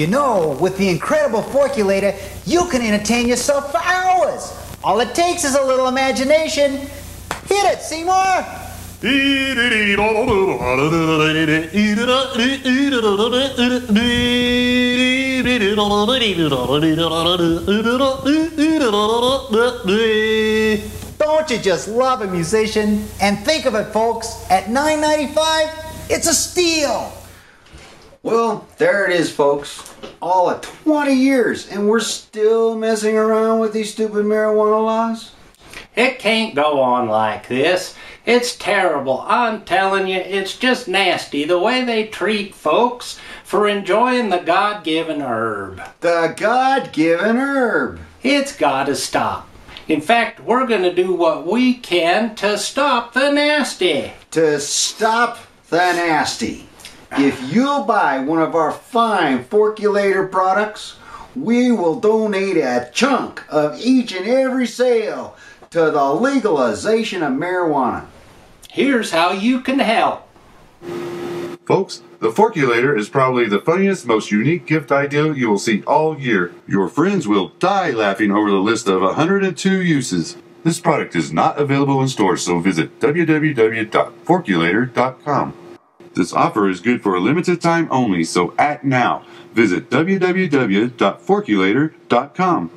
You know, with the incredible Forculator, you can entertain yourself for hours. All it takes is a little imagination. Hit it, Seymour! Don't you just love a musician? And think of it, folks, at $9.95, it's a steal! Well, there it is, folks. All of 20 years, and we're still messing around with these stupid marijuana laws? It can't go on like this. It's terrible. I'm telling you, it's just nasty the way they treat folks for enjoying the God-given herb. The God-given herb. It's gotta stop. In fact, we're gonna do what we can to stop the nasty. To stop the nasty. If you'll buy one of our fine Forculator products, we will donate a chunk of each and every sale to the legalization of marijuana. Here's how you can help. Folks, the Forculator is probably the funniest, most unique gift idea you will see all year. Your friends will die laughing over the list of 102 uses. This product is not available in stores, so visit www.forculator.com. This offer is good for a limited time only, so act now. Visit www.forculator.com.